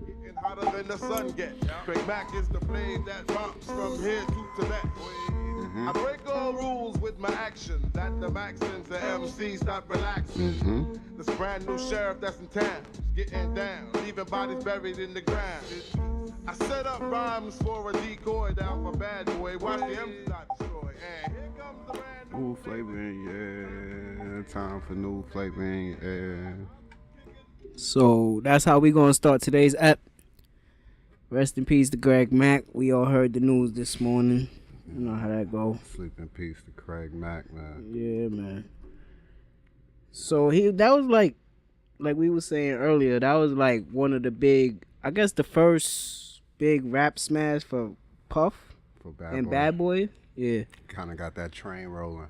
Getting hotter than the sun gets. Craig Mack is the blade that bumps from here to Tibet. I break all rules with my action. That the Maxins, the MC stop relaxing. This brand new sheriff that's in town, getting down, leaving bodies buried in the ground. I set up rhymes for a decoy down for bad boy. Watch the M's not destroy. And here comes the brand new flavor in your time for new flavor in your So that's how we gonna start today's ep. Rest in peace to Greg Mack. We all heard the news this morning. You know how that go. Sleep in peace to Craig Mack, man. Yeah, man. So that was like we were saying earlier, that was like one of the big, I guess the first big rap smash for Puff for Bad and Boy. Bad Boy. Yeah. Kind of got that train rolling.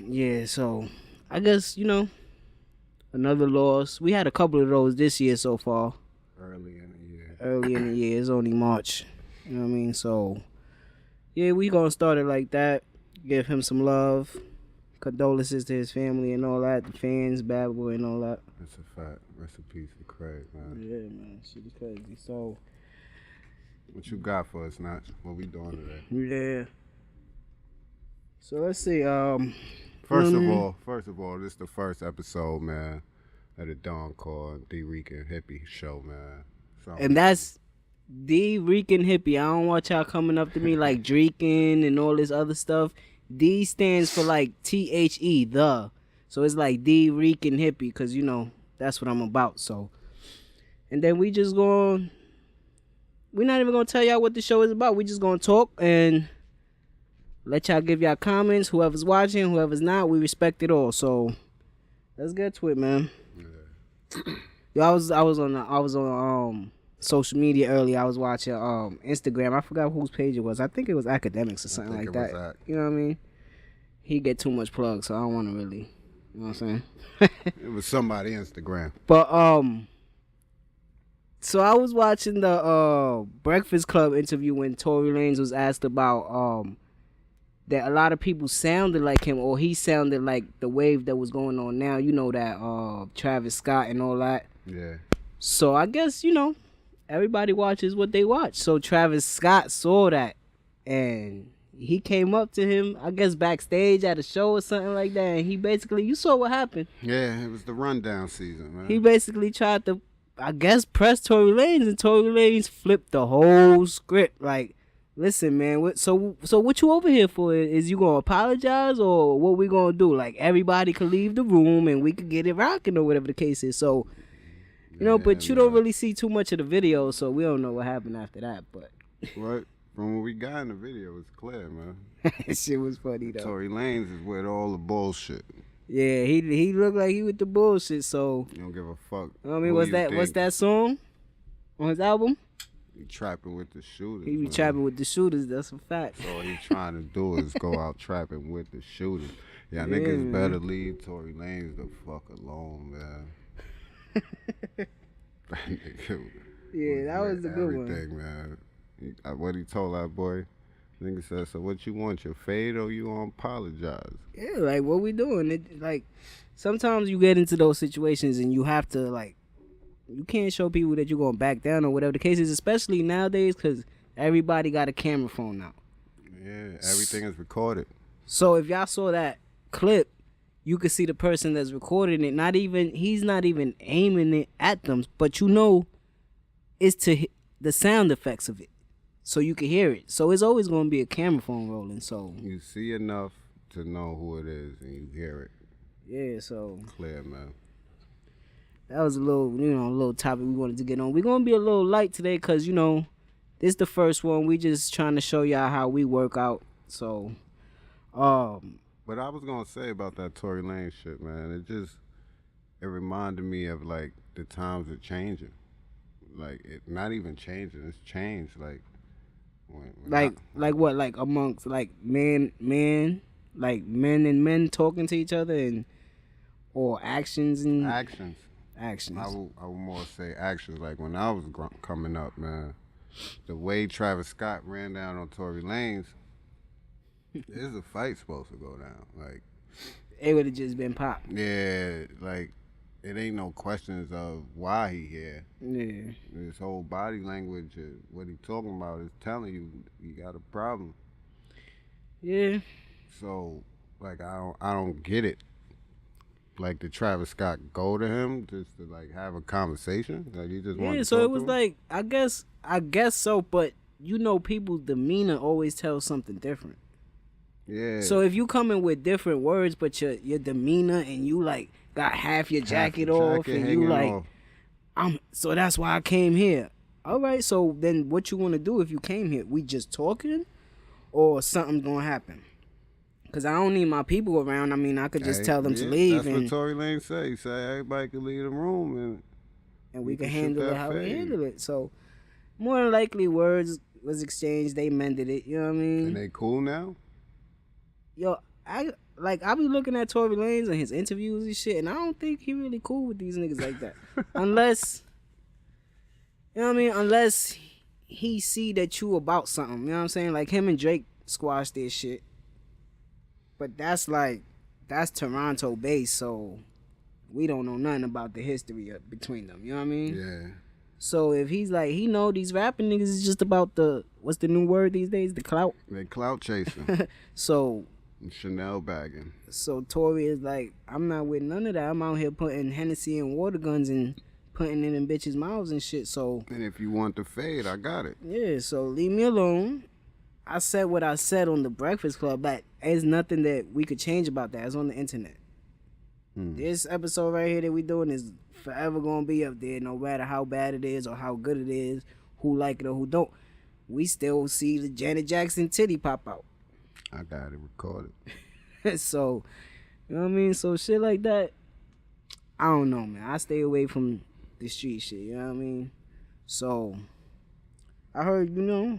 Yeah, so I guess, another loss. We had a couple of those this year so far. Early in the year. It's only March. You know what I mean? So, yeah, we gonna start it like that. Give him some love. Condolences to his family and all that. The fans, Bad Boy and all that. That's a fact. Rest in peace to Craig, man. Yeah, man. Shit is crazy. So, what you got for us, Notch? What we doing today? Yeah. So, let's see. First of all, this is the first episode, man, of the Don Core and Dricanhippie show, man. And that's Dricanhippie. I don't want y'all coming up to me like Dreakin and all this other stuff. D stands for like THE, the. So it's like Dricanhippie because, that's what I'm about. So, and then we're not even going to tell y'all what the show is about. We just going to talk and let y'all give y'all comments. Whoever's watching, whoever's not, we respect it all. So let's get to it, man. Yeah. Yo, I was on social media earlier. I was watching Instagram. I forgot whose page it was. I think it was Academics or something like that. You know what I mean? He get too much plug, so I don't want to really. You know what I'm saying? It was somebody Instagram. But so I was watching the Breakfast Club interview when Tory Lanez was asked about that a lot of people sounded like him, or he sounded like the wave that was going on now. You know that Travis Scott and all that. Yeah. So I guess everybody watches what they watch. So Travis Scott saw that, and he came up to him, I guess backstage at a show or something like that. And he basically, you saw what happened. Yeah, it was the rundown season, man. He basically tried to, I guess, press Tory Lanez, and Tory Lanez flipped the whole script. Like, listen, man. So what you over here for? Is you gonna apologize, or what we gonna do? Like, everybody could leave the room and we could get it rocking, or whatever the case is. So. But you don't really see too much of the video, so we don't know what happened after that. But right from what we got in the video, it's clear, man. Shit was funny though. Tory Lanez is with all the bullshit. Yeah, he looked like he with the bullshit. So you don't give a fuck. I mean, what's that song on his album? He trapping with the shooters. He be trapping with the shooters. That's a fact. So all he trying to do is go out trapping with the shooters. Yeah, niggas better leave Tory Lanez the fuck alone, man. Yeah, that was a good one. Everything, man. What he told that boy, nigga said, so what you want, your fade or you gonna apologize? Yeah, like what we doing? Like sometimes you get into those situations and you have to you can't show people that you're gonna back down or whatever the case is, especially nowadays because everybody got a camera phone now. Yeah, everything is recorded. So if y'all saw that clip, you could see the person that's recording it. He's not even aiming it at them, but it's to the sound effects of it, so you can hear it. So it's always going to be a camera phone rolling. So you see enough to know who it is, and you hear it. Yeah, so clear, man. That was a little topic we wanted to get on. We're gonna be a little light today, cause this is the first one. We just trying to show y'all how we work out. So, But I was gonna say about that Tory Lanez shit, man. It reminded me of like the times are changing. Like it not even changing, it's changed. Like what? Like amongst like men and men talking to each other or actions and actions. I would more say actions. Like when I was coming up, man, the way Travis Scott ran down on Tory Lanez. There's a fight supposed to go down. Like it would have just been pop. Yeah, like it ain't no questions of why he here. Yeah. His whole body language, what he talking about, is telling you he got a problem. Yeah. So, like, I don't get it. Like, did Travis Scott go to him just to like have a conversation? Like, he just wanted to So talk it was to him? like, I guess so, but you know, people's demeanor always tells something different. Yeah. So if you come in with different words, but your demeanor and you like got half your jacket off, and you hanging like, off. so that's why I came here. All right, so then what you want to do if you came here? We just talking, or something's gonna happen? Cause I don't need my people around. I mean, I could just tell them to leave, That's and what Tory Lane say. He say everybody can leave the room and we can shoot handle it that how we fade. handle it. So more than likely, words was exchanged. They mended it. You know what I mean? And they cool now. Yo, I be looking at Tory Lanez and his interviews and shit, and I don't think he really cool with these niggas like that. Unless, you know what I mean? Unless he see that you about something. You know what I'm saying? Like him and Drake squashed their shit. But that's Toronto based, so we don't know nothing about the history between them. You know what I mean? Yeah. So if he's like, he know these rapping niggas is just about what's the new word these days? The clout. They clout chasing. So Chanel bagging. So Tory is like, I'm not with none of that. I'm out here putting Hennessy and water guns and putting it in bitches' mouths and shit. So And if you want the fade, I got it. yeah, so leave me alone. I said what I said on the Breakfast Club. That there's nothing that we could change about that. It's on the internet. This episode right here that we doing is forever gonna be up there, no matter how bad it is or how good it is, who like it or who don't. We still see the Janet Jackson titty pop out. I got it recorded. So, you know what I mean? So shit like that, I don't know, man. I stay away from the street shit, you know what I mean? So, I heard, you know,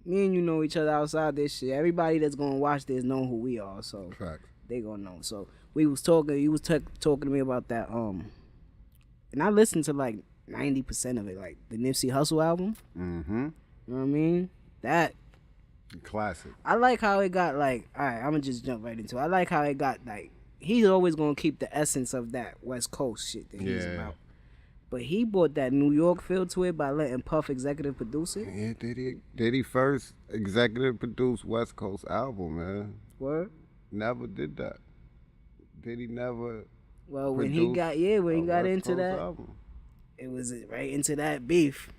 me and you know each other outside this shit. Everybody that's gonna watch this know who we are, so Facts. they gonna know. So we was talking, you was talking to me about that, and I listened to like 90% of it, like the Nipsey Hussle album. Mm-hmm. You know what I mean? That Classic. I like how it got like, all right, I'm gonna just jump right into it. I like how it got like, he's always gonna keep the essence of that West Coast shit that he's about. But he brought that New York feel to it by letting Puff executive produce it. Yeah, did he first executive produce West Coast album, man? Word? Never did that. Did he never? Well, when he got into Coast that, album? it was right into that beef.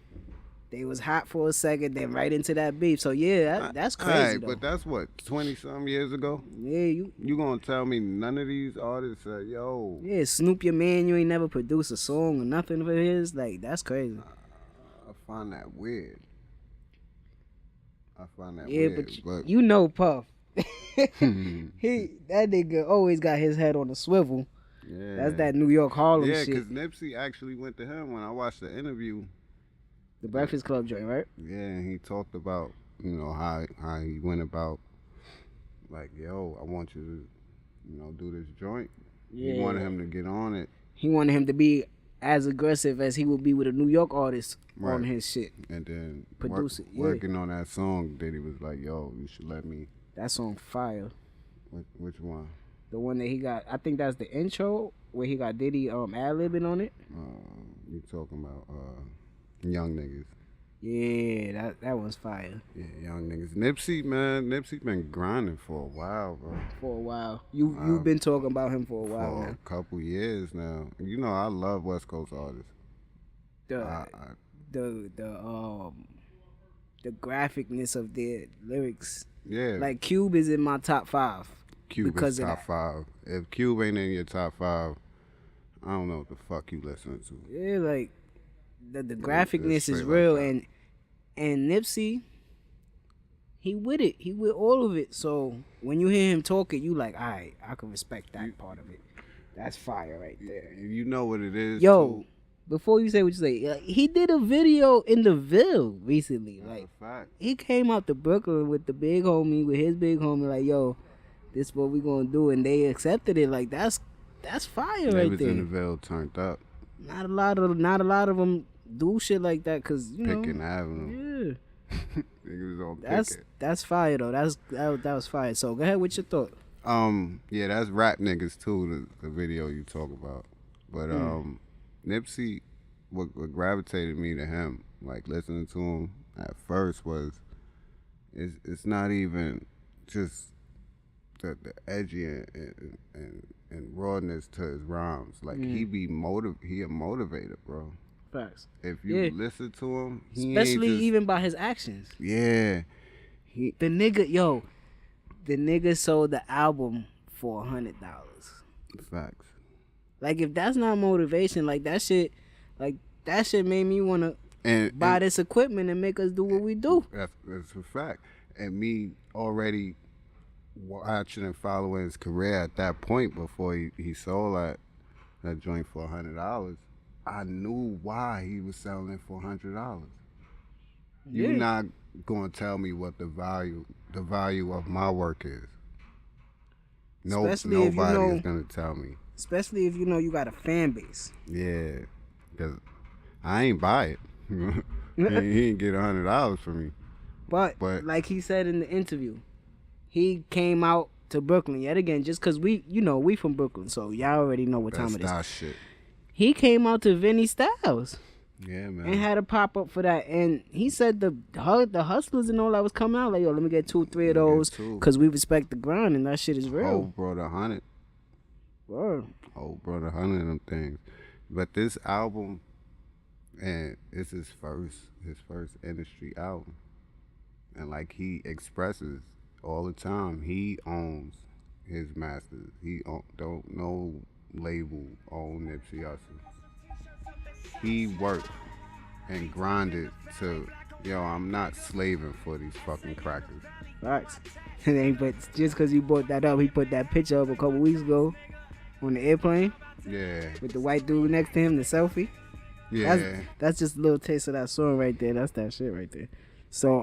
They was hot for a second, then right into that beef. So yeah, that's crazy Alright, though. but that's what 20-some years ago. Yeah, You gonna tell me none of these artists said, yo? yeah, Snoop your man, you ain't never produced a song or nothing of his. Like that's crazy. I find that weird. Yeah, but you know Puff. That nigga always got his head on a swivel. Yeah. That's that New York Harlem Yeah, shit. because Nipsey actually went to him when I watched the interview. The Breakfast Club joint, right? Yeah, and he talked about, you know, how he went about, like, yo, I want you to, you know, do this joint. Yeah. He wanted him to get on it. He wanted him to be as aggressive as he would be with a New York artist on his shit. And then Produce it, yeah. working on that song, Diddy was like, yo, you should let me. That song fire. Which one? The one that he got, I think that's the intro where he got Diddy ad-libbing on it. You talking about Young Niggas. Yeah, that was fire. Yeah, Young Niggas. Nipsey been grinding for a while, bro. For a while. You've been talking about him for a while For now. a couple years now. You know, I love West Coast artists. The graphicness of their lyrics. Yeah. Like Cube is in my top 5. Cube because is of top that. 5. If Cube ain't in your top 5, I don't know what the fuck you listening to. Yeah, like the graphicness is straight real, like and Nipsey, he with it. He with all of it. So when you hear him talking, you like, all right, I can respect that part of it. That's fire right there. You know what it is. Yo, too. before you say what you say, he did a video in the Ville recently. Like Fact. he came out to Brooklyn with the big homie, with his big homie, like, yo, this is what we gonna do, and they accepted it. Like that's fire They right was there. in the Ville turned up. Not a lot of them do shit like that, cause you Picking know. Avenue. Yeah, Niggas was on Pickett. that's fire though. That was fire. So go ahead with your thought. Yeah, that's rap niggas too. The video you talk about, But Nipsey, what gravitated me to him, like listening to him at first was, it's not even just the edgy and rawness to his rhymes. Like he a motivator, bro. Facts. If you listen to him, he especially ain't just, even by his actions. Yeah. The nigga sold the album for $100. Facts. Like if that's not motivation, like that shit made me wanna buy this equipment and make us do what we do. That's a fact. And me already watching and following his career at that point before he sold that joint for $100, I knew why he was selling it for $100. You're not gonna tell me what the value of my work is. Nobody is gonna tell me. Especially if you know you got a fan base. Yeah, because I ain't buy it. he ain't get $100 from me. But like he said in the interview, he came out to Brooklyn yet again just because we from Brooklyn, so y'all already know what time it is. That's shit. He came out to Vinny Styles. Yeah, man. And had a pop up for that, and he said the hustlers and all that was coming out like, yo, let me get 2-3 of those because we respect the grind and that shit is real. Oh, bro, the 100. Word. Oh, bro, the 100 of them things. But this album, and it's his first industry album, and like he expresses all the time, he owns his masters. He don't no label own Nipsey Hussle. He worked and grinded to, I'm not slaving for these fucking crackers. Facts. But just because you brought that up, he put that picture up a couple weeks ago on the airplane. Yeah. With the white dude next to him, the selfie. Yeah. That's just a little taste of that song right there. That's that shit right there. So,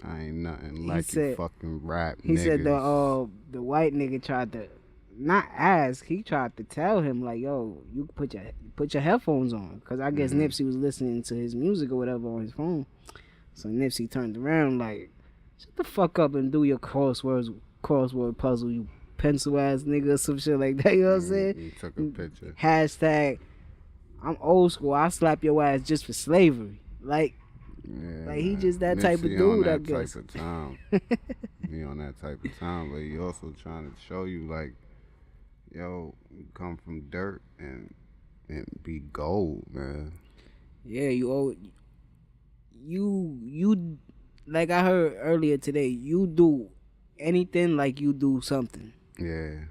I ain't nothing like you fucking rap niggas. He said the white nigga tried to, not ask, he tried to tell him like, yo, you put your headphones on, because I guess Nipsey was listening to his music or whatever on his phone. So Nipsey turned around like, shut the fuck up and do your crossword puzzle, you pencil ass nigga, or some shit like that. You know what I'm saying? He took a picture. Hashtag, I'm old school, I'll slap your ass just for slavery. Like he just that Nipsey type of dude, I guess. Type of time. He on that type of time, but he also trying to show you like, yo, you come from dirt and be gold, man. Yeah, you like I heard earlier today, you do anything like you do something. Yeah.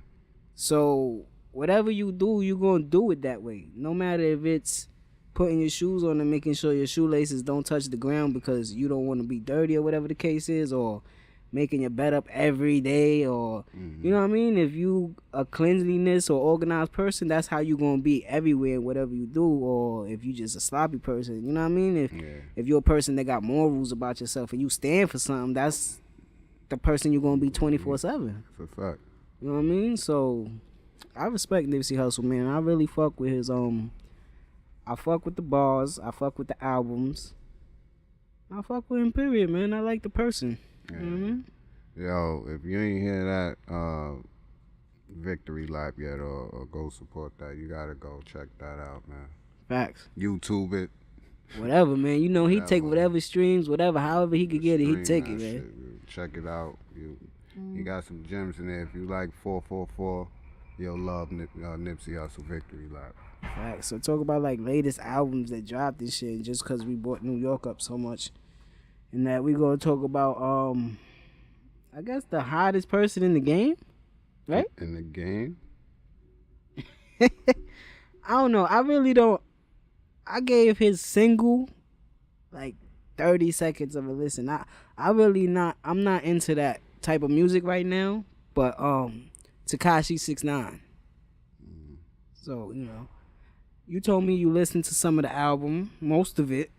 So whatever you do, you gonna do it that way. No matter if it's putting your shoes on and making sure your shoelaces don't touch the ground because you don't want to be dirty or whatever the case is, or making your bed up every day, or you know what I mean? If you a cleanliness or organized person, that's how you gonna be everywhere in whatever you do. Or if you just a sloppy person, you know what I mean? If you're a person that got morals about yourself and you stand for something, that's the person you're gonna be 24/7. That's a fact. You know what I mean? So I respect Nipsey Hussle, man. I really fuck with his I fuck with the bars, I fuck with the albums, I fuck with him, period, man. I like the person. Yeah. Mm-hmm. Yo, if you ain't hear that victory lap yet, or go support that, you gotta go check that out, man. Facts. YouTube it. Whatever, man. You know, he take whatever streams, whatever, however he could get it, he take it, man. Shit. Check it out. He got some gems in there. If you like 444, you'll love Nipsey Hussle victory lap. Facts. So talk about like latest albums that dropped this shit, just because we brought New York up so much. And that we gonna talk about I guess the hottest person in the game, right? In the game? I don't know. I really don't. I gave his single like 30 seconds of a listen. I'm not into that type of music right now. But Tekashi 6ix9ine. So, you told me you listened to some of the album, most of it.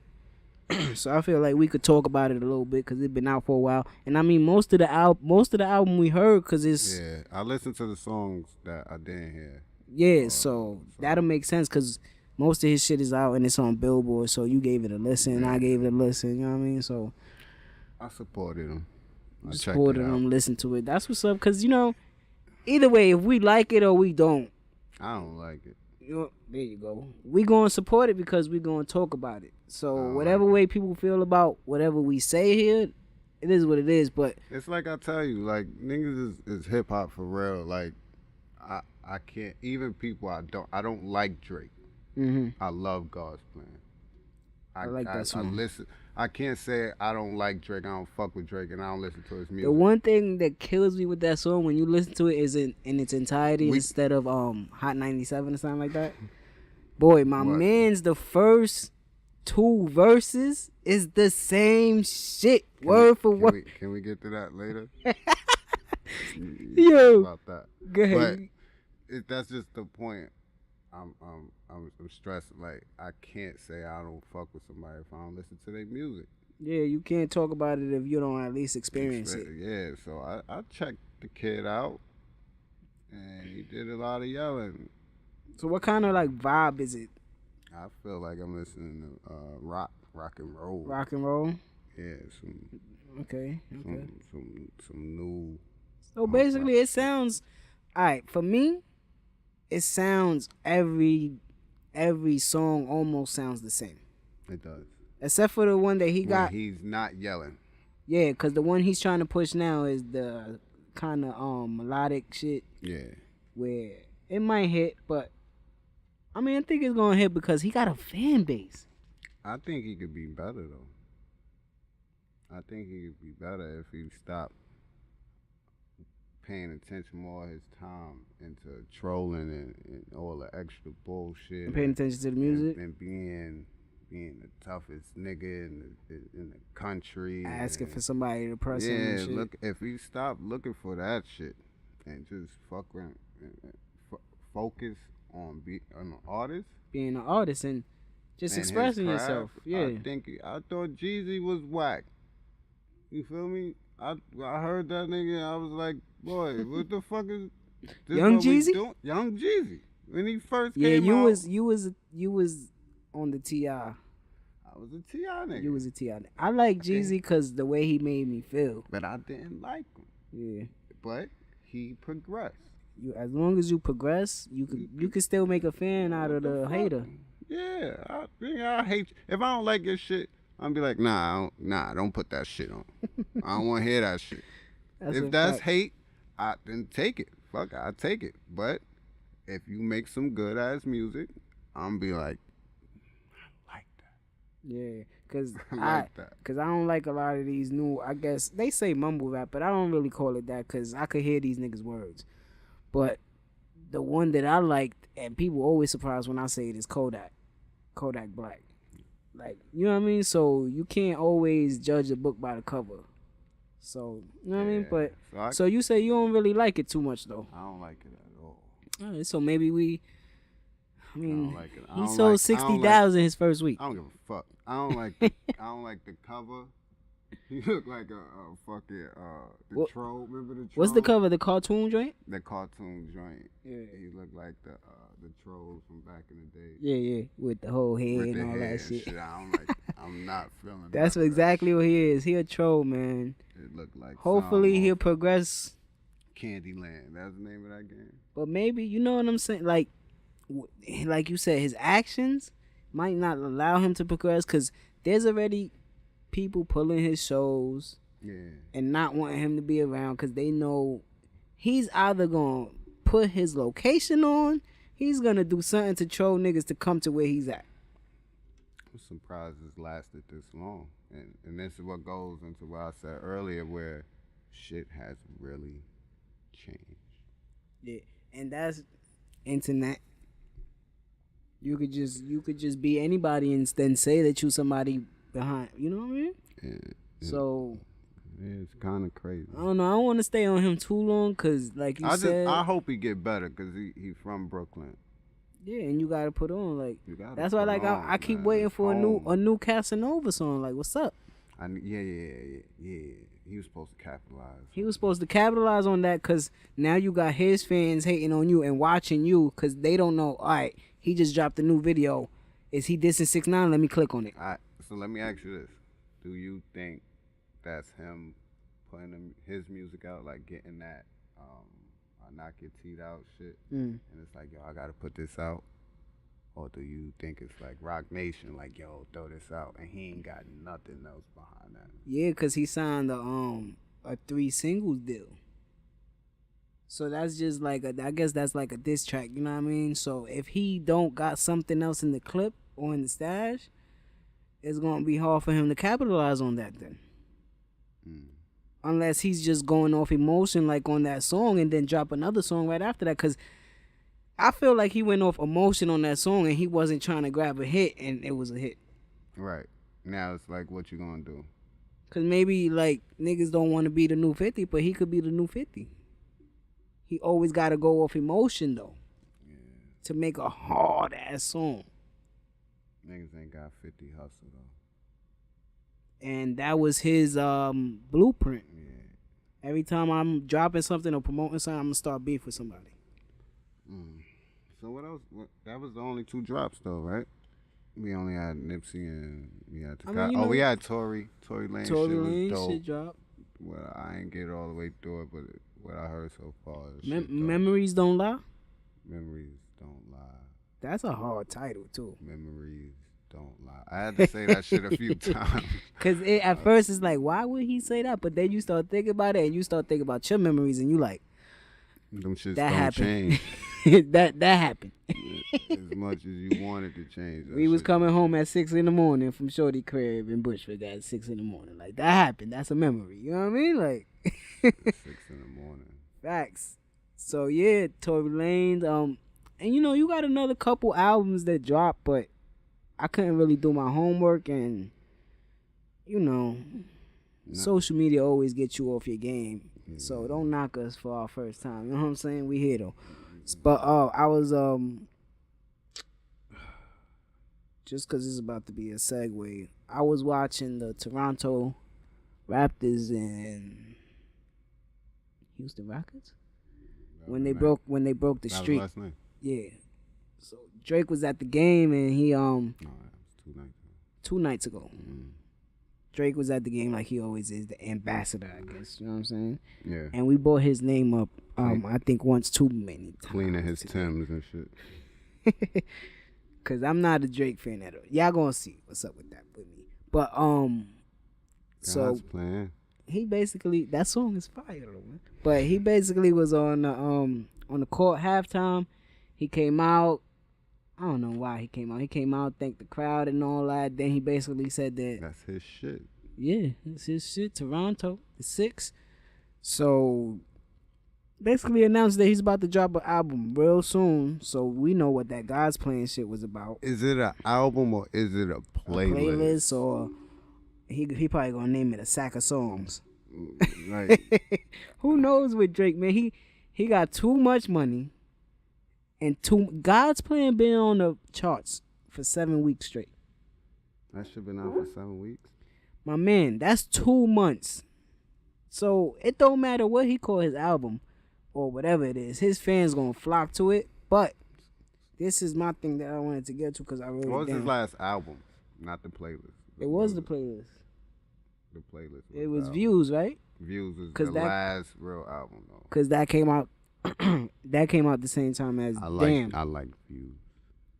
So I feel like we could talk about it a little bit because it's been out for a while. And I mean, most of the album we heard because it's... Yeah, I listened to the songs that I didn't hear. Yeah, so that'll make sense because most of his shit is out and it's on Billboard. So you gave it a listen and I gave it a listen, you know what I mean? So I supported him. I supported him, listened to it. That's what's up because, either way, if we like it or we don't. I don't like it. there you go. We gonna support it because we gonna talk about it. So whatever way people feel about whatever we say here, it is what it is. But it's like I tell you, like niggas is hip hop for real. Like I can't even people I don't like Drake. I love God's Plan. I like that song. I listen. I can't say I don't like Drake. I don't fuck with Drake, and I don't listen to his music. The one thing that kills me with that song when you listen to it is in its entirety instead of Hot 97 or something like that. Boy, man's the first 2 verses is the same shit, word for word. Can we get to that later? Yo, about that. Go ahead. But that's just the point. I'm stressed. Like I can't say I don't fuck with somebody if I don't listen to their music. Yeah, you can't talk about it if you don't at least experience it. Yeah, so I checked the kid out, and he did a lot of yelling. So what kind of like vibe is it? I feel like I'm listening to rock and roll. Rock and roll. Yeah, some new. So basically, it sounds. All right, for me, it sounds every song almost sounds the same. It does. Except for the one that he got. He's not yelling. Yeah, because the one he's trying to push now is the kind of melodic shit. Yeah. Where it might hit, but I mean, I think it's gonna hit because he got a fan base. I think he could be better though. I think he could be better if he stopped paying attention more of his time into trolling and all the extra bullshit. And paying attention to the music and being the toughest nigga in the country. Asking for somebody to press him and shit. Look, if he stopped looking for that shit and just fuck around and focus on an artist. Being an artist and just expressing yourself. Yeah. I thought Jeezy was whack. You feel me? I heard that nigga. I was like, boy, what the fuck is this? Young Jeezy? Young Jeezy. When he first came out. You was on the T.I. I was a T.I. nigga. You was a T.I. I like Jeezy because the way he made me feel. But I didn't like him. Yeah. But he progressed. As long as you progress, you could still make a fan out of the hater. Yeah. I hate you. If I don't like your shit, I'll be like, nah, don't put that shit on. I don't want to hear that shit. If that's hate, then take it. Fuck, I take it. But if you make some good ass music, I'm be like, I like that. Yeah, cause I don't like a lot of these new. I guess they say mumble rap, but I don't really call it that, cause I could hear these niggas' words. But the one that I liked, and people always surprised when I say it, is Kodak Black. Like, you know what I mean? So you can't always judge a book by the cover. So, you know what I mean? But so you say you don't really like it too much though. I don't like it at all. All right, so maybe he sold 60,000 his first week. I don't give a fuck. I don't like the cover. He looked like a fucking troll. Remember the troll? What's the cover? The cartoon joint? The cartoon joint. Yeah. He looked like the trolls from back in the day. Yeah. With the whole head and all that shit. I'm not feeling that. That's exactly what he is. He a troll, man. It looked like. Hopefully he'll progress. Candyland. That's the name of that game. But maybe, you know what I'm saying? Like you said, his actions might not allow him to progress because there's already people pulling his shows and not wanting him to be around because they know he's either gonna put his location on, he's gonna do something to troll niggas to come to where he's at. I'm surprised it's lasted this long, and this is what goes into what I said earlier, where shit has really changed. Yeah, and that's internet. You could just be anybody and then say that you somebody behind, you know what I mean? Yeah. So it's kind of crazy. I don't know. I don't want to stay on him too long because, like you said, I hope he get better because he from Brooklyn. Yeah, and you gotta put on like that's why like I keep waiting for a new Casanova song. Like, what's up? Yeah. He was supposed to capitalize. He was supposed to capitalize on that because now you got his fans hating on you and watching you because they don't know. All right, he just dropped a new video. Is he dissing 6ix9ine? Let me click on it. So let me ask you this: do you think that's him putting his music out, like getting that knock your teeth out shit, and it's like, yo, I gotta put this out? Or do you think it's like Rock Nation, like, yo, throw this out, and he ain't got nothing else behind that? Yeah, cause he signed a 3 singles deal. So that's just like I guess that's like a diss track, you know what I mean? So if he don't got something else in the clip or in the stash, it's gonna be hard for him to capitalize on that then. Unless he's just going off emotion like on that song and then drop another song right after that. Cause I feel like he went off emotion on that song and he wasn't trying to grab a hit and it was a hit. Right. Now it's like, what you gonna do? Cause maybe like niggas don't want to be the new 50, but he could be the new 50. He always got to go off emotion, though, to make a hard-ass song. Niggas ain't got 50 hustle, though. And that was his blueprint. Yeah. Every time I'm dropping something or promoting something, I'm going to start beef with somebody. So what else? That was the only 2 drops, though, right? We only had Nipsey and we had Tekashi. We had Tory Lanez. Tory shit Lanez was dope. shit dropped. Well, I ain't get all the way through it, but what I heard so far is Memories Don't Lie? Memories Don't Lie. That's a hard title, too. Memories Don't Lie. I had to say that shit a few times. Because at first it's like, why would he say that? But then you start thinking about it and you start thinking about your memories and you like, them shits that don't happened. change. that happened. As much as you wanted to change. We was coming home at 6 a.m. from Shorty crib in Bushwick at 6 a.m. Like, that happened. That's a memory. You know what I mean? Like 6 a.m. Facts. So yeah, Tory Lanez. And you know, you got another couple albums that dropped, but I couldn't really do my homework, and you know, social media always gets you off your game. So don't knock us for our first time. You know what I'm saying? We here though. But I was just because it's about to be a segue, I was watching the Toronto Raptors and Houston Rockets when they broke the streak. Last night. Yeah. So Drake was at the game and he No, that was 2 nights ago. Drake was at the game like he always is, the ambassador, I guess. You know what I'm saying? Yeah. And we brought his name up, I think once too many times. Cleaning his Timbs and shit. Cause I'm not a Drake fan at all. Y'all gonna see what's up with that with me. But so playing. he basically, that song is fire though, man. But he basically was on the court halftime. He came out. I don't know why he came out. He came out, thanked the crowd and all that. Then he basically said that that's his shit. Yeah, it's his shit. Toronto, the 6. So basically announced that he's about to drop an album real soon. So we know what that God's Plan shit was about. Is it an album or is it a playlist? A playlist, or he probably gonna name it a sack of songs. Right. Who knows with Drake, man? He got too much money. And God's Plan been on the charts for 7 weeks straight. That should been out for 7 weeks. My man, that's 2 months. So it don't matter what he call his album or whatever it is. His fans gonna flock to it. But this is my thing that I wanted to get to because I wrote it down. What was his last album? Not the playlist. It was the playlist. The playlist. It was Views, right? Views is the last real album though. Because that came out. That came out the same time as Damn. I like Views.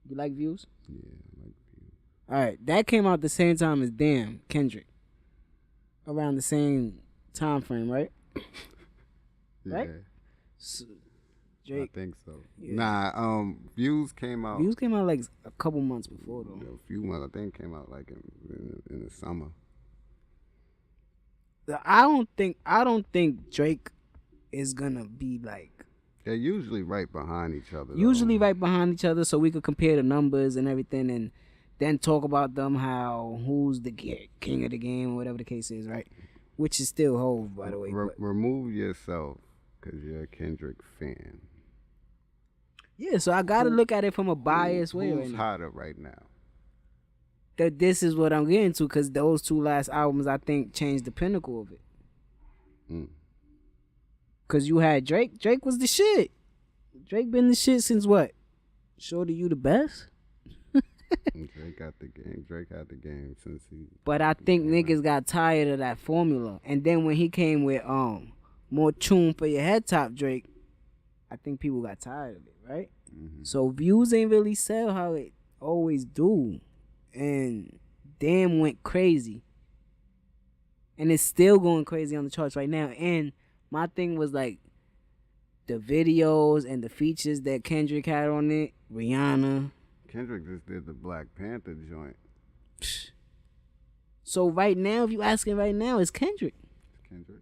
You like Views? Yeah, I like Views. All right, that came out the same time as Damn, Kendrick. Around the same time frame, right? Yeah. Right? So, Drake. I think so. Yeah. Nah, Views came out. Views came out like a couple months before though. A few months. I think it came out like in the summer. I don't think Drake is gonna be like. They're usually right behind each other. Right behind each other, so we could compare the numbers and everything, and then talk about them how who's the king of the game, or whatever the case is, right? Which is still Hov, by the way. Remove yourself because you're a Kendrick fan. Yeah, so I gotta look at it from a biased way. Who's hotter right now? That this is what I'm getting to, because those 2 last albums I think changed the pinnacle of it. Cause you had Drake. Drake was the shit. Drake been the shit since what? Shorty, you the best? Drake got the game. Drake had the game since he. But I think niggas got tired of that formula. And then when he came with more tune for your head top Drake, I think people got tired of it, right? So Views ain't really sell how it always do. And Damn went crazy. And it's still going crazy on the charts right now. And my thing was like the videos and the features that Kendrick had on it. Rihanna. Kendrick just did the Black Panther joint. So right now, if you asking right now, it's Kendrick. Kendrick.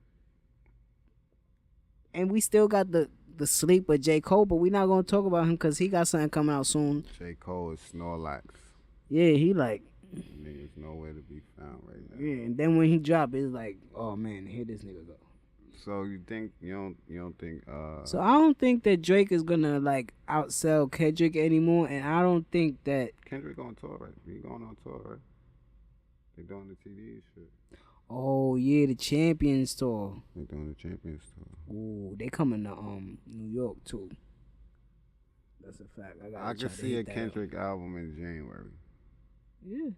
And we still got the sleeper J. Cole, but we not gonna talk about him because he got something coming out soon. J. Cole is Snorlax. Yeah, he like Nigga's nowhere to be found right now. yeah, and then when he drop, it's like, oh man, here this nigga go. So you think you don't think So I don't think that Drake is gonna like outsell Kendrick anymore, and I don't think that Kendrick on tour right? He going on tour right? They doing the TD shit. oh yeah, the Champions tour. They doing the Champions tour. Ooh, they coming to New York too. That's a fact. I can see a Kendrick album in January. Yeah.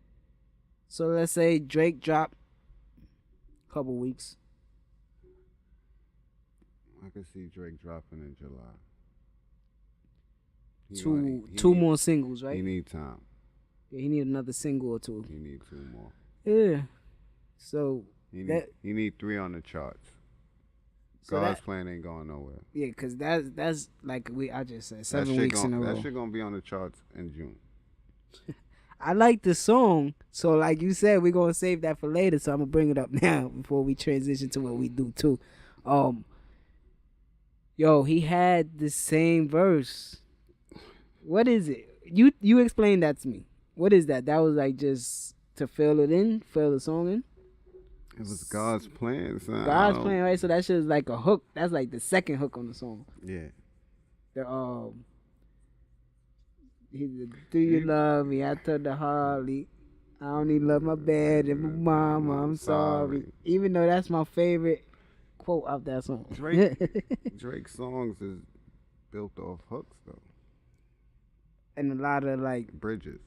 So let's say Drake drop couple weeks. I can see Drake dropping in July. Two more singles, right? He need time. Yeah, he need another single or two. He need 2 more. Yeah. So He need 3 on the charts. So God's plan ain't going nowhere. yeah, cause that's like I just said 7 weeks in a row. That shit gonna be on the charts in June. I like the song, so like you said, we're gonna save that for later. So I'm gonna bring it up now before we transition to what we do too. Yo, he had the same verse. What is it? You explain that to me. What is that? That was like just to fill the song in. It was God's plan, son. God's plan, right? So that shit is like a hook. That's like the second hook on the song. Yeah. The do you love me? I told the Harley, I only love my bed and my mama. I'm sorry. Even though that's my favorite quote of that song. Drake's songs is built off hooks though. And a lot of like bridges.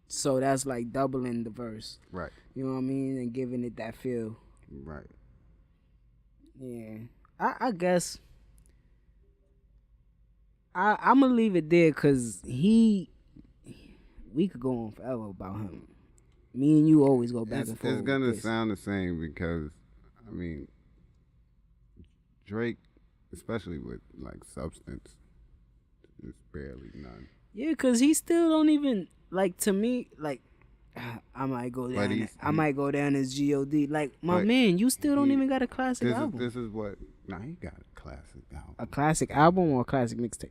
So that's like doubling the verse. Right. You know what I mean? And giving it that feel. Right. Yeah. I guess I'm gonna leave it there because we could go on forever about him. Me and you always go back and forth. It's gonna sound the same because, I mean, Drake, especially with like substance, is barely none. Yeah, cause he still don't even like to me like. I might go down. I might go down as God. Like my man, you still don't even got a classic album. This is what. Nah, he got a classic album. A classic album or a classic mixtape?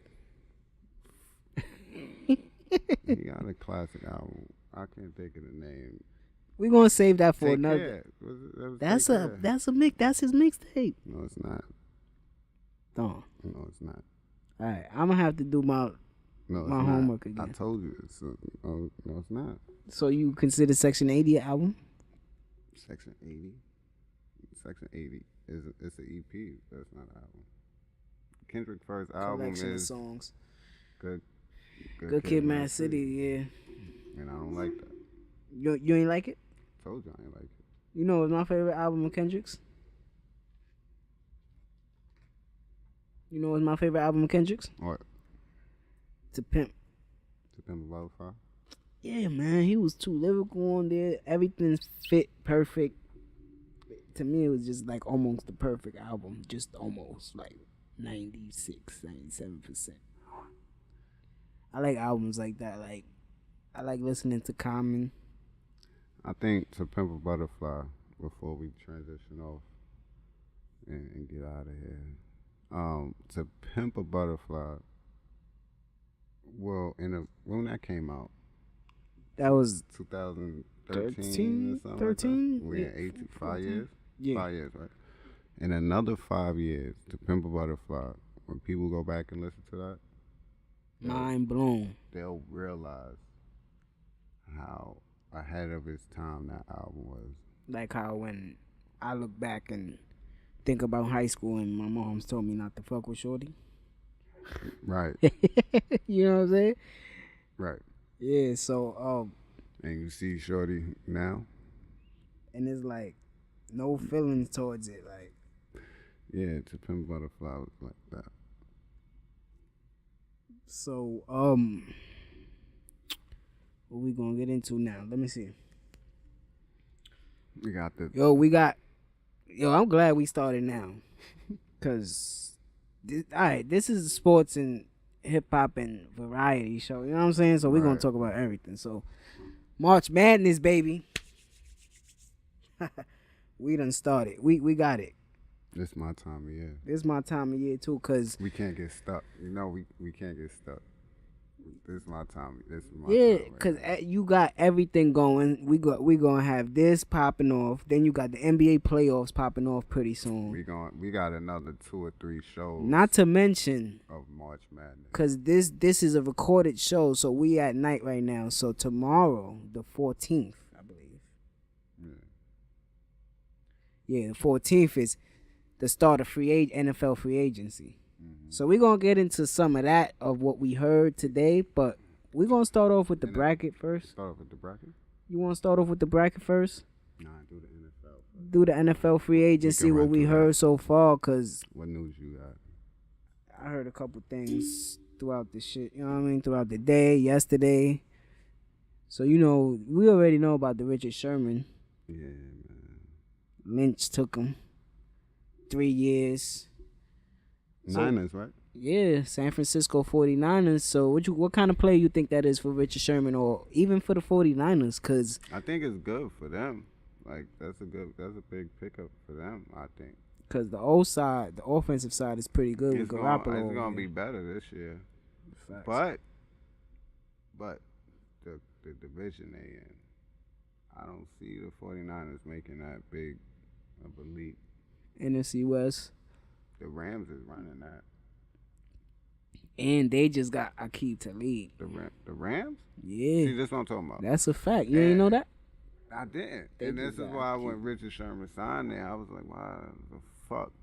He got a classic album. I can't think of the name. We gonna save that for Take another. Care. That's his mixtape. No, it's not. Don't. No, it's not. All right, I'm gonna have to do my homework again. I told you. No, it's not. So you consider Section 80 an album? Section 80? Section 80 it's an EP. That's not an album. Kendrick's first album Collection is of songs. Good Kid, Mad City. Yeah. And I don't like that. You ain't like it? Told you I ain't like it. You know what's my favorite album of Kendrick's? You know what's my favorite album of Kendrick's? What? To Pimp. To Pimp a Butterfly? Yeah, man, he was too lyrical on there. Everything fit perfect. To me, it was just like almost the perfect album. Just almost like 96, 97%. I like albums like that. Like, I like listening to Common. I think To Pimp a Butterfly, before we transition off and get out of here. To Pimp a Butterfly, well, when that came out, that was 2013 or something 13? Like that. We in 5 years? Yeah. 5 years, right? In another 5 years, To Pimp a Butterfly, when people go back and listen to that, mind blown. They'll realize how ahead of its time that album was. Like how when I look back and think about high school and my mom's told me not to fuck with Shorty. Right. You know what I'm saying? Right. Yeah, so and you see Shorty now? And it's like no feelings towards it, like. Yeah, To Pimp a Butterfly was like that. So What we gonna get into now? Let me see. We got the I'm glad we started now. Cause this is a sports and hip hop and variety show. You know what I'm saying? So we're gonna talk about everything. So March Madness, baby. We done started. We got it. This my time of year. This my time of year too, cause We can't get stuck. You know, we can't get stuck. This is my time. This is my yeah, time. cause you got everything going. We gonna have this popping off. Then you got the NBA playoffs popping off pretty soon. We got another 2 or 3 shows. Not to mention, of March Madness. cause this is a recorded show, so we at night right now. So tomorrow, the 14th, I believe. Yeah, the 14th is the start of NFL free agency. So we're going to get into some of that, of what we heard today, but we're going to start off with the bracket first. Start off with the bracket? You want to start off with the bracket first? Nah, do the NFL first. Do the NFL free agency, what we heard so far, because what news you got? I heard a couple things throughout the shit, you know what I mean, throughout the day, yesterday. So, you know, we already know about the Richard Sherman. Yeah, man. Lynch took him 3 years. Niners, right? Yeah, San Francisco 49ers. So what kind of play you think that is for Richard Sherman, or even for the 49ers? Because I think it's good for them. Like, that's a big pickup for them, I think. Because the offensive side is pretty good with Garoppolo. It's going to be better this year. Facts. But the division they in, I don't see the 49ers making that big of a leap. NFC West. The Rams is running that. And they just got Aqib Talib. The Rams? Yeah. See, that's what I'm talking about. That's a fact. You ain't know that? I didn't. They And this just is got why Aqib. when Richard Sherman signed there, I was like, wow, the fuck?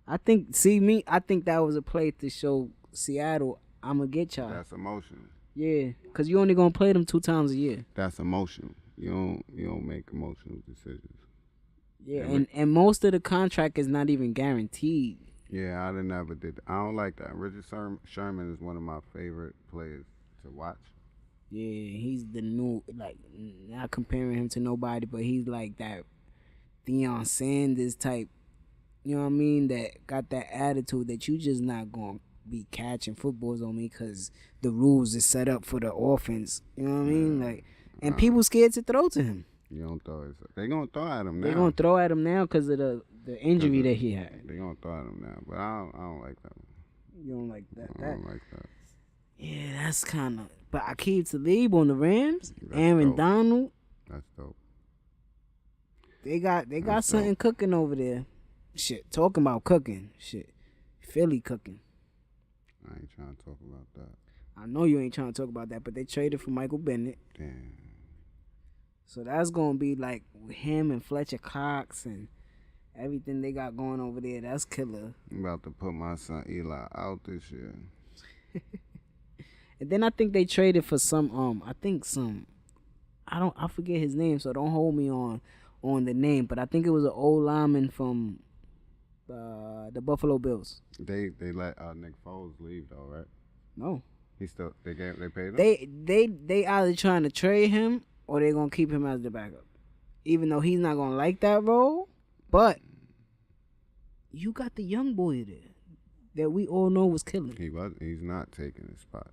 I think that was a play to show Seattle, I'm going to get y'all. That's emotional. Yeah, because you only going to play them 2 times a year. That's emotional. You don't make emotional decisions. Yeah, and most of the contract is not even guaranteed. Yeah, I never did. I don't like that. Richard Sherman is one of my favorite players to watch. Yeah, he's the new, like, not comparing him to nobody, but he's like that Deion Sanders type, you know what I mean, that got that attitude that you just not going to be catching footballs on me because the rules is set up for the offense, you know what I mean? Like, and people scared to throw to him. You don't throw it. They going to throw at him now. They're going to throw at him now because of the injury that he had. They going to throw at him now, but I don't like that one. You don't like that? I don't like that. Yeah, that's kind of... But Aqib Talib on the Rams, That's Aaron dope. Donald, That's dope. they got That's something dope. cooking over there. Shit, talking about cooking. Shit, Philly cooking. I ain't trying to talk about that. I know you ain't trying to talk about that, but they traded for Michael Bennett. Damn. So that's going to be like with him and Fletcher Cox and everything they got going over there. That's killer. I'm about to put my son Eli out this year. And then I think they traded for some I forget his name, so don't hold me on the name, but I think it was an old lineman from the Buffalo Bills. They let Nick Foles leave though, right? No. They paid him? They either trying to trade him or they're gonna keep him as the backup. Even though he's not gonna like that role. But you got the young boy there that we all know was killing. He's not taking his spot.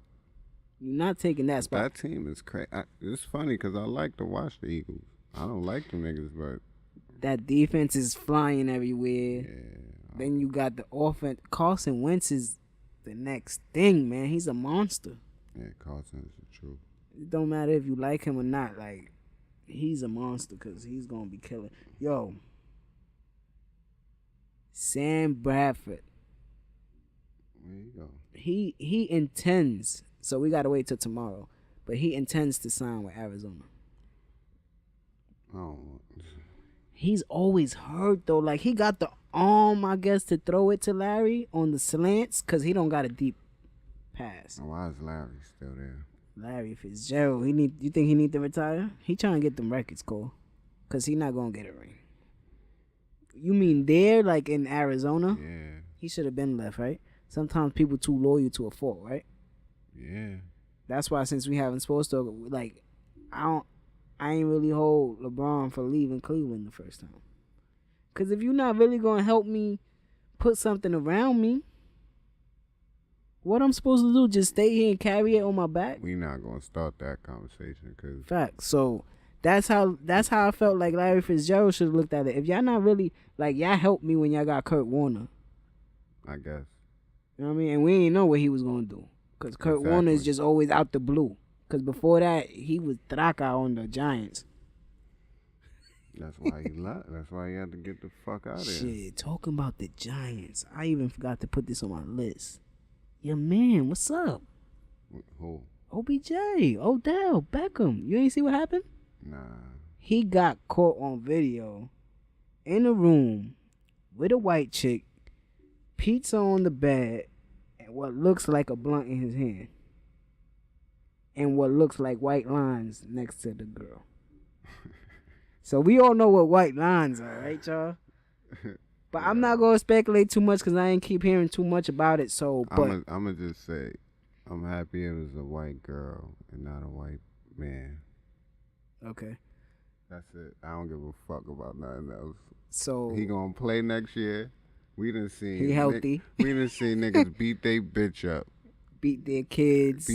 You're not taking that spot. That team is crazy. It's funny because I like to watch the Eagles. I don't like them niggas, but That defense is flying everywhere. yeah. Then you got the offense. Carson Wentz is the next thing, man. He's a monster. Yeah, Carson is the truth. It don't matter if you like him or not. Like, he's a monster because he's going to be killing. Yo, Sam Bradford. There you go. He intends, so we got to wait till tomorrow, but he intends to sign with Arizona. Oh, He's always hurt, though. Like, he got the arm, I guess, to throw it to Larry on the slants because he don't got a deep pass. why is Larry still there? Larry Fitzgerald, you think he need to retire? He trying to get them records, Cole, because he not going to get a ring. You mean there, like in Arizona? Yeah, He should have been left, right? Sometimes people too loyal to a fault, right? yeah. That's why since we haven't supposed to, like, I ain't really hold LeBron for leaving Cleveland the first time. Cause if you're not really gonna help me put something around me, what I'm supposed to do? Just stay here and carry it on my back? We not gonna start that conversation, cause Facts. So that's how I felt like Larry Fitzgerald should have looked at it. If y'all not really like y'all helped me when y'all got Kurt Warner. I guess. You know what I mean? And we ain't know what he was gonna do. Cause Kurt Warner is just always out the blue. Cause before that he was Traca on the Giants. That's why he left. That's why he had to get the fuck out of here. Shit, talking about the Giants. I even forgot to put this on my list. Yeah, man, what's up? Who? OBJ, Odell Beckham. You ain't see what happened? Nah. He got caught on video in a room with a white chick, pizza on the bed, and what looks like a blunt in his hand. And what looks like white lines next to the girl. So we all know what white lines are, right, y'all? But I'm not going to speculate too much because I ain't keep hearing too much about it. So, but I'm going to just say, I'm happy it was a white girl and not a white man. Okay. That's it. I don't give a fuck about nothing else. So he gonna play next year. We done seen he healthy. We done seen niggas beat they bitch up. Beat their kids.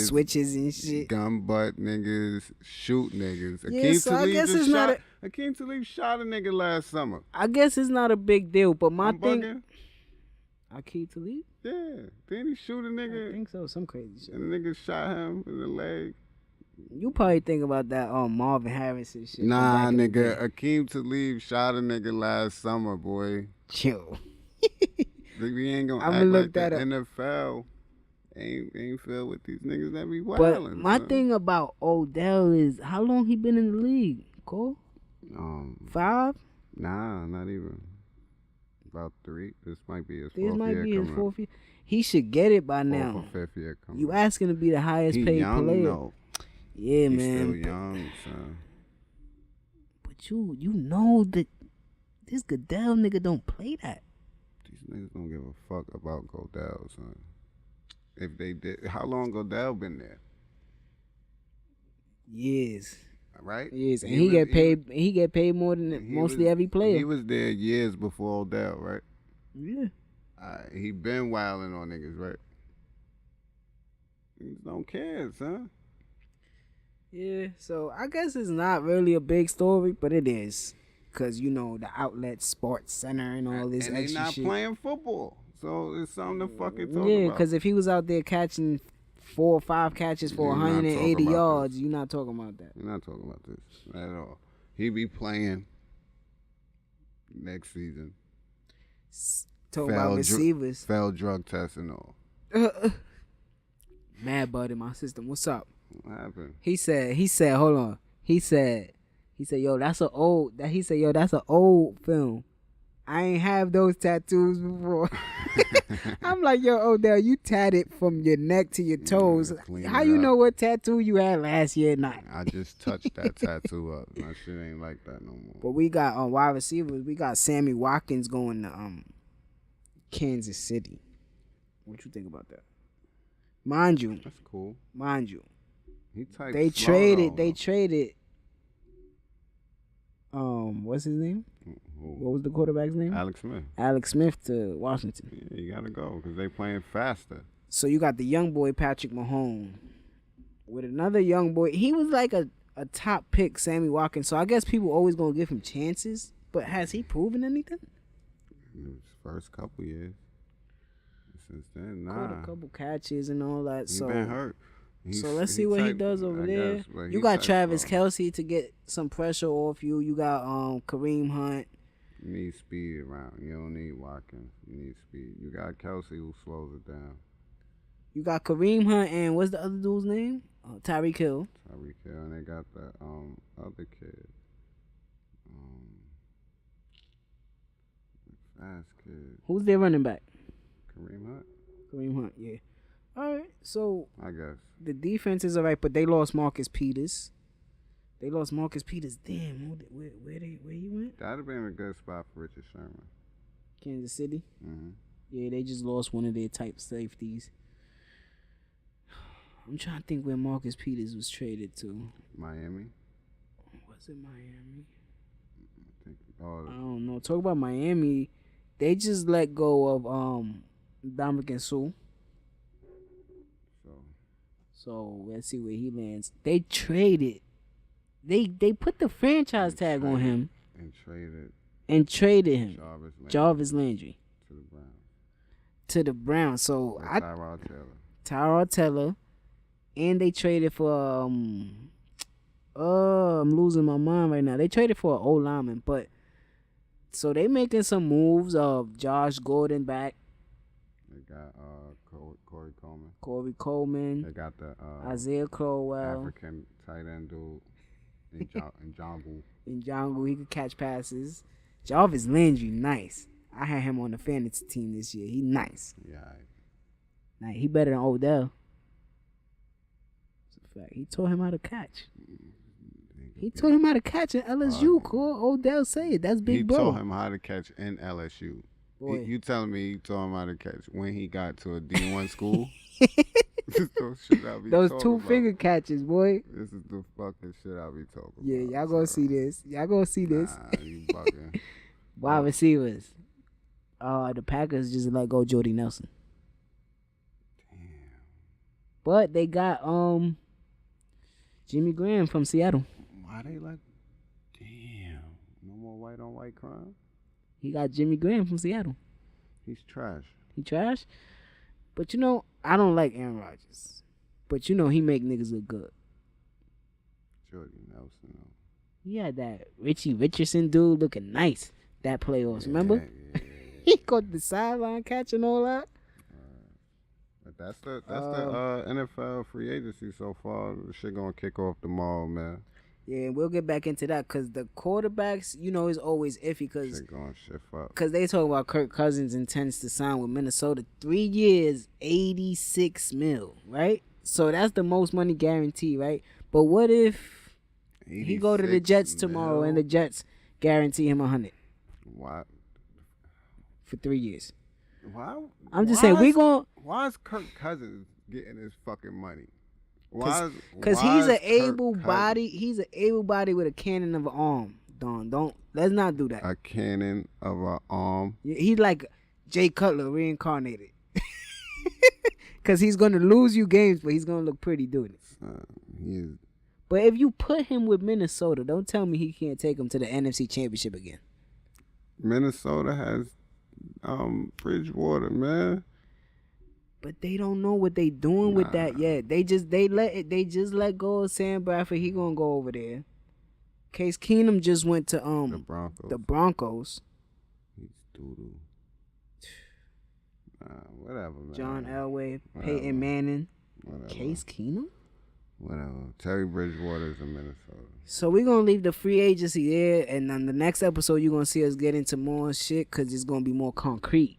Switches and shit. Gun butt niggas. Shoot niggas. Yeah, so I guess it's not Akeem Talib shot a nigga last summer. I guess it's not a big deal, but my thing. Bugging? Akeem Talib? Yeah. Didn't he shoot a nigga? I think so. Some crazy shit. And the nigga shot him in the leg. You probably think about that Marvin Harris and shit. Nah, nigga. Akeem Talib shot a nigga last summer, boy. Chill. We ain't gonna act like the NFL ain't filled with these niggas that be wildin'. But my thing about Odell is how long he been in the league, Cole? 5? Nah, not even. About 3. This might be his 4th year. This might be his 4th year. He should get it by now. 4th or 5th year coming. You asking to be the highest paid young, player? Though. Yeah, He's man. Still young, son. But you know that this Goodell nigga don't play that. These niggas don't give a fuck about Goodell, son. If they did, how long Goodell been there? Years. Right? Years. And he get paid more than mostly every player. He was there years before Odell, right? Yeah. He been wilding on niggas, right? Niggas don't care, son. Yeah, so I guess it's not really a big story, but it is. Because, you know, the outlet, Sports Center, and all this and extra shit. And they not playing football. So it's something to fucking talk about. Yeah, because if he was out there catching 4 or 5 catches for 180 yards, you're not talking about that. You're not talking about this at all. He be playing next season. Talking about receivers. Failed drug tests and all. Mad bud in my system. What's up? What happened? He said, hold on. He said, yo, that's an old film. I ain't have those tattoos before. I'm like, yo, Odell, you tatted from your neck to your toes. How you know what tattoo you had last year night? I just touched that tattoo up. My shit ain't like that no more. But we got wide receivers. We got Sammy Watkins going to Kansas City. What you think about that? Mind you. That's cool. Mind you. They traded. What's his name? What was the quarterback's name? Alex Smith. Alex Smith to Washington. Yeah, you gotta go because they playing faster. So you got the young boy Patrick Mahomes with another young boy. He was like a top pick, Sammy Watkins. So I guess people always gonna give him chances. But has he proven anything? His first couple years. Since then, nah. Caught a couple catches and all that. He been hurt. So let's see what he does over there. You got Travis Kelce to get some pressure off you. You got Kareem Hunt. You need speed around. You don't need Watkins. You need speed. You got Kelce who slows it down. You got Kareem Hunt and what's the other dude's name? Tyreek Hill. Tyreek Hill, and they got the other kid. Fast kid. Who's their running back? Kareem Hunt. Kareem Hunt, yeah. All right, so I guess the defense is all right, but they lost Marcus Peters. Damn, where he went? That'd have been a good spot for Richard Sherman. Kansas City. Mm-hmm. Yeah, they just lost one of their type safeties. I'm trying to think where Marcus Peters was traded to. Miami. Was it Miami? I Oh, don't know. Talk about Miami. They just let go of Dominican Sue. So let's see where he lands. They traded. They put the franchise tag on him and traded him. Jarvis Landry to the Browns. So Tyrod Taylor, and they traded for I'm losing my mind right now. They traded for an old lineman, but so they making some moves of Josh Gordon back. They got Corey Coleman. They got the Isaiah Crowell. African tight end dude Njangu. Njangu, he could catch passes. Jarvis Landry, nice. I had him on the fantasy team this year. He nice. Yeah. Like, he better than Odell. It's a fact. He taught him how to catch. He taught him how to catch in LSU. Odell say it. That's big bro. He taught him how to catch in LSU. You telling me he taught him how to catch when he got to a D1 school? Those two-finger catches, boy. This is the fucking shit I be talking about. Yeah, y'all gonna see this. Y'all gonna see this. Nah, you bugging. Wide receivers. The Packers just let go Jordy Nelson. Damn. But they got Jimmy Graham from Seattle. Why they like? Damn. No more white on white crime. He got Jimmy Graham from Seattle. He's trash. He trash? But I don't like Aaron Rodgers. But he make niggas look good. Jordy Nelson. He had that Richie Richardson dude looking nice. That playoffs, remember? Yeah. He caught the sideline catch and all that. But that's the NFL free agency so far. The shit gonna kick off tomorrow, man. Yeah, we'll get back into that because the quarterbacks, is always iffy because shit gonna shift up. Because they talk about Kirk Cousins intends to sign with Minnesota 3 years, $86 million, right? So that's the most money guaranteed, right? But what if he go to the Jets tomorrow and the Jets guarantee him $100? Why? For 3 years. Why? I'm just saying Why is Kirk Cousins getting his fucking money? Because he's an able body. He's an able body with a cannon of an arm. Don't let's not do that. A cannon of an arm. He's like Jay Cutler reincarnated. Because he's gonna lose you games, but he's gonna look pretty doing it. He is. But if you put him with Minnesota, don't tell me he can't take him to the NFC Championship again. Minnesota has Bridgewater, man. But they don't know what they doing with that yet. They just let go of Sam Bradford. He gonna go over there. Case Keenum just went to the Broncos. He's doo-doo. Whatever, man. John Elway, Peyton Manning, whatever. Case Keenum. Whatever. Terry Bridgewater's in Minnesota. So we're gonna leave the free agency there, and on the next episode you're gonna see us get into more shit because it's gonna be more concrete.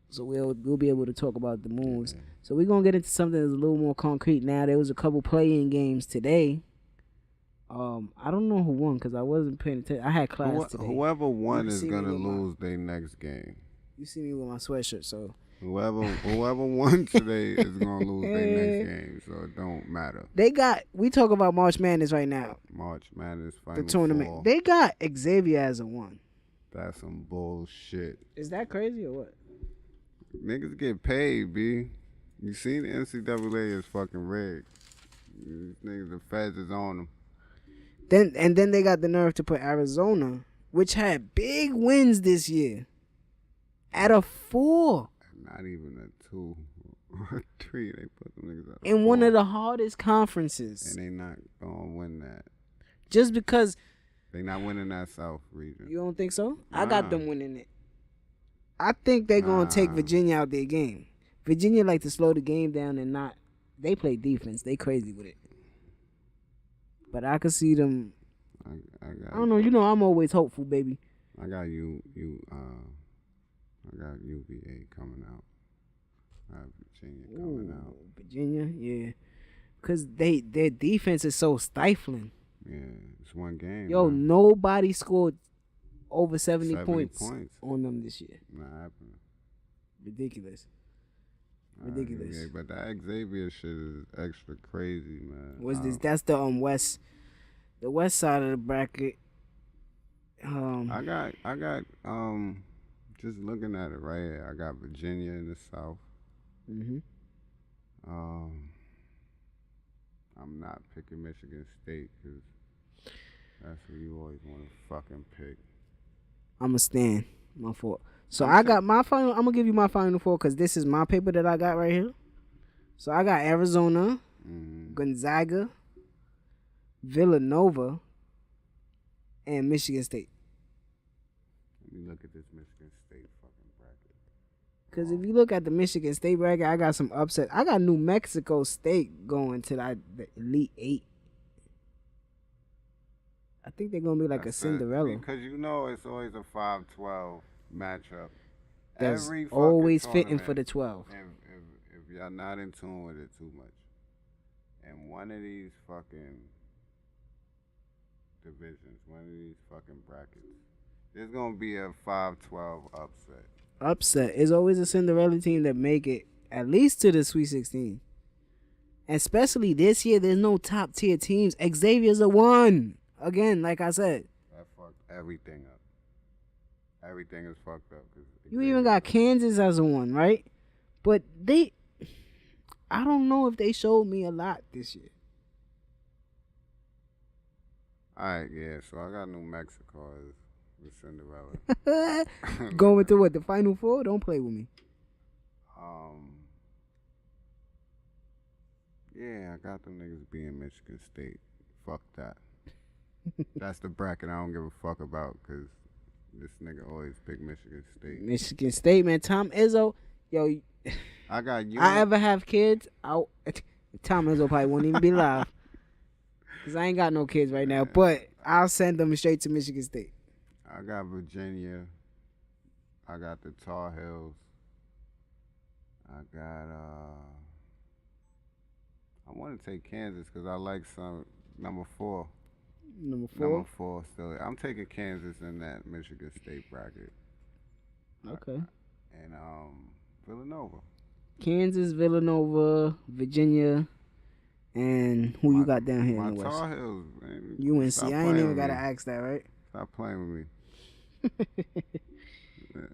So we'll be able to talk about the moves. Yeah. So we're going to get into something that's a little more concrete now. There was a couple play-in games today. I don't know who won because I wasn't paying attention. I had class today. Whoever won is going to lose their next game. You see me with my sweatshirt, so. Whoever won today is going to lose their next game, so it don't matter. We talk about March Madness right now. March Madness Final The tournament. Four. They got Xavier as a 1. That's some bullshit. Is that crazy or what? Niggas get paid, B. You seen the NCAA is fucking rigged. These niggas, the feds is on them. Then they got the nerve to put Arizona, which had big wins this year, at a 4. Not even a 2 or 3. They put them niggas at a in 4. One of the hardest conferences. And they not gonna win that. Just because. They not winning that South region. You don't think so? Nah. I got them winning it. I think they're going to take Virginia out their game. Virginia like to slow the game down and not... They play defense. They crazy with it. But I could see them... I don't know. I'm always hopeful, baby. I got I got UVA coming out. I have Virginia coming out. Virginia, yeah. Because their defense is so stifling. Yeah, it's one game. Yo, man. Nobody scored over 70 points on them this year. Not happening. Ridiculous. Ridiculous. Yeah, but that Xavier shit is extra crazy, man. What's this? That's the west side of the bracket. I got just looking at it right here. I got Virginia in the South. Mhm. I'm not picking Michigan State because that's who you always want to fucking pick. I'ma stand. My fault. So I got my final. I'm gonna give you my final four because this is my paper that I got right here. So I got Arizona, Gonzaga, Villanova, and Michigan State. Let me look at this Michigan State fucking bracket. Because if you look at the Michigan State bracket, I got some upset. I got New Mexico State going to the Elite Eight. I think they're gonna be like a Cinderella. Because you know it's always a 5-12 matchup. That's Every always fucking fitting for the 12. If y'all not in tune with it too much, and one of these fucking divisions, one of these fucking brackets, there's gonna be a 5-12 upset. Upset is always a Cinderella team that make it at least to the Sweet 16. Especially this year, there's no top tier teams. Xavier's a 1. Again, like I said. That fucked everything up. Everything is fucked up. You even got Kansas as a 1, right? But I don't know if they showed me a lot this year. Alright, yeah, so I got New Mexico as the Cinderella. Going to what, the Final Four? Don't play with me. Yeah, I got them niggas being Michigan State. Fuck that. That's the bracket I don't give a fuck about because this nigga always pick Michigan State. Michigan State, man. Tom Izzo, yo. I got you. I ever have kids, Tom Izzo probably won't even be live. Because I ain't got no kids right now. But I'll send them straight to Michigan State. I got Virginia. I got the Tar Heels. I got, I want to take Kansas because I like some number 4. Number 4? Number 4 still. I'm taking Kansas in that Michigan State bracket. Okay. And Villanova. Kansas, Villanova, Virginia, and who you got down here in the West? Tar Heels, man. UNC. I ain't even got to ask that, right? Stop playing with me.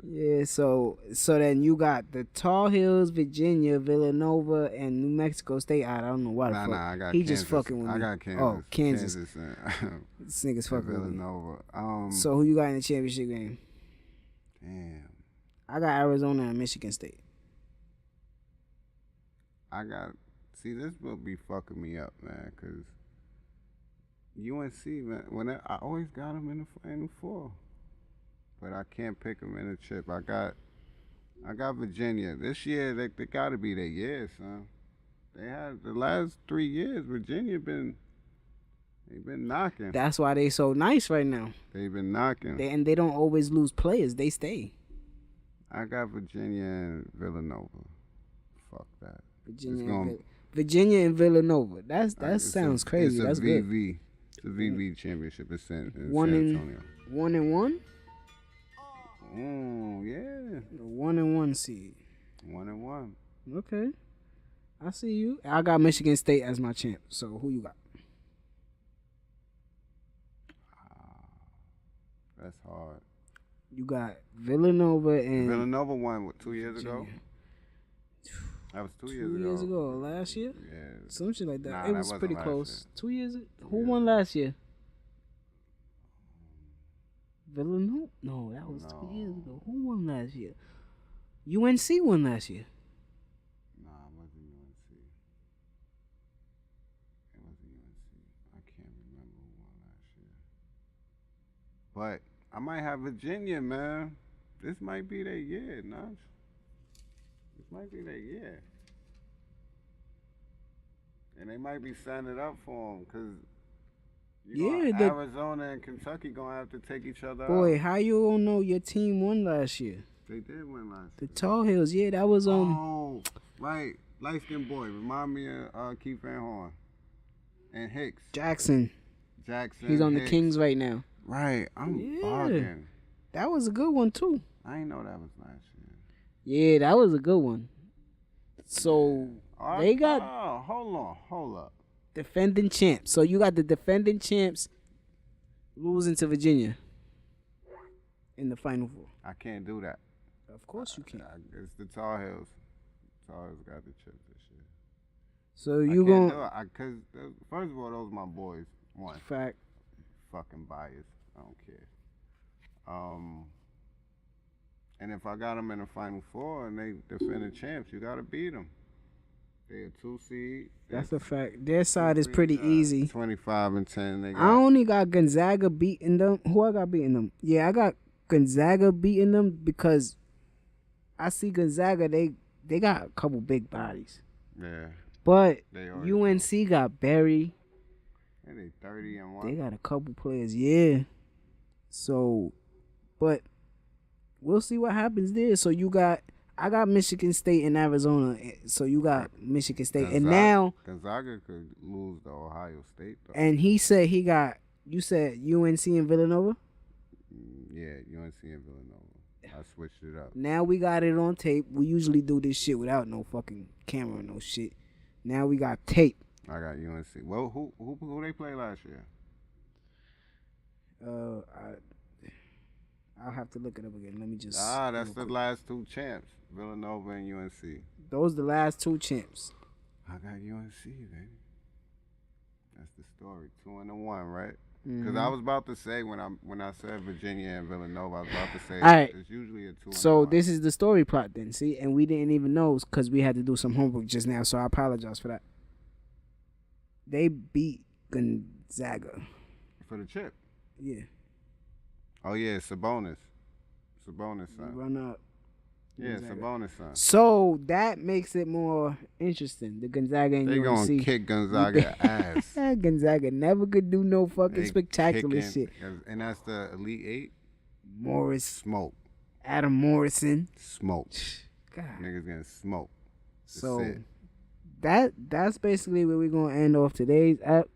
Yeah, so then you got the Tar Heels, Virginia, Villanova, and New Mexico State. I don't know why the fuck. I got he Kansas. just fucking with me. I got Kansas. Oh, Kansas. This nigga's fucking with me. Villanova. So who you got in the championship game? Damn. I got Arizona and Michigan State. See, this will be fucking me up, man, because UNC, man, I always got them in the Final Four. But I can't pick them in a chip. I got Virginia. This year, they got to be their year, son. They had the last 3 years, Virginia they've been knocking. That's why they so nice right now. They've been knocking. They don't always lose players. They stay. I got Virginia and Villanova. Fuck that. Virginia and Villanova. That sounds crazy. That's good. It's a VV championship. It's in San Antonio. 1-1? Oh, yeah. The 1-1 seed. 1-1. Okay. I see you. I got Michigan State as my champ. So who you got? That's hard. You got Villanova and Villanova won 2 years ago? That was 2 years ago. 2 years ago, last year? Yeah. Some shit like that. Nah, it was that pretty wasn't close. 2 years? Who 2 won years. last year? Villanova? No, that was 2 years ago. Who won last year? UNC won last year. Nah, it wasn't UNC. It wasn't UNC. I can't remember who won last year. But I might have Virginia, man. This might be their year, Notch. This might be their year. And they might be signing it up for them because Arizona and Kentucky going to have to take each other out. Boy, how you don't know your team won last year? They did win last The year. Tar Heels, yeah, that was Oh, right. Light-skinned boy. Remind me of Keith Van Horn. And Hicks. Jackson. Jackson. He's on Hicks. the Kings right now. Right. I'm bugging. That was a good one, too. I didn't know that was last year. Yeah, that was a good one. So they got hold up. defending champs. So you got the defending champs losing to Virginia in the Final Four. I can't do that. Of course you can. It's the Tar Heels. Tar Heels got the chip this year. So you going because first of all, those my boys. One fact. Fucking biased. I don't care. And if I got them in the Final Four and they defend the champs, you gotta beat them. They a 2 seed. That's a fact. Their side is pretty easy. 25-10. I only got Gonzaga beating them. Who I got beating them? Yeah, I got Gonzaga beating them because I see Gonzaga. They got a couple big bodies. Yeah. But UNC got Barry. And they 30-1. They got a couple players. Yeah. So, but we'll see what happens there. So I got Michigan State and Arizona. So you got Michigan State. Gonzaga, and now Gonzaga could lose to Ohio State, though. And he said you said UNC and Villanova? Yeah, UNC and Villanova. I switched it up. Now we got it on tape. We usually do this shit without no fucking camera or no shit. Now we got tape. I got UNC. Well, who they play last year? I'll have to look it up again. Let me just. That's the last two champs, Villanova and UNC. Those the last two champs. I got UNC, baby. That's the story. 2-1, right? Because I was about to say when I said Virginia and Villanova, I was about to say it's usually a 2-1. So this is the story plot then, see? And we didn't even know because we had to do some homework just now, so I apologize for that. They beat Gonzaga. For the chip? Yeah. Oh, yeah, Sabonis. Sabonis, son. Run up. Yeah, Gonzaga. Sabonis, son. So that makes it more interesting. The Gonzaga and UNC. They gonna kick Gonzaga ass. Gonzaga never could do no fucking spectacular shit. And that's the Elite Eight? Morris. Smoke. Adam Morrison. Smoke. God. Niggas getting smoked. So that's basically where we're gonna end off today's app.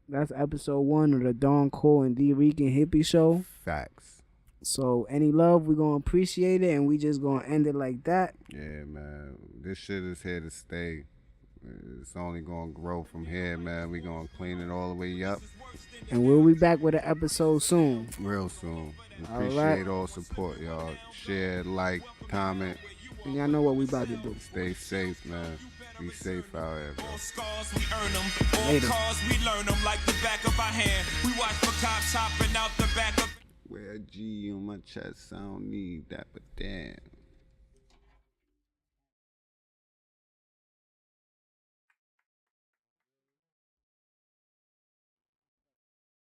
That's episode 1 of the Don Core and Dricanhippie show. Facts. So any love, we're gonna appreciate it, and we just gonna end it like that. Yeah, man. This shit is here to stay. It's only gonna grow from here, man. We gonna clean it all the way up. And we'll be back with an episode soon. Real soon. Appreciate all support, y'all. Share, like, comment. And y'all know what we about to do. Stay safe, man. Be safe out here, bro. Scars, we earn them. All cars, we learn them like the back of our hand. We watch for cops hopping out the back of. Wear a G on my chest, I don't need that, but damn.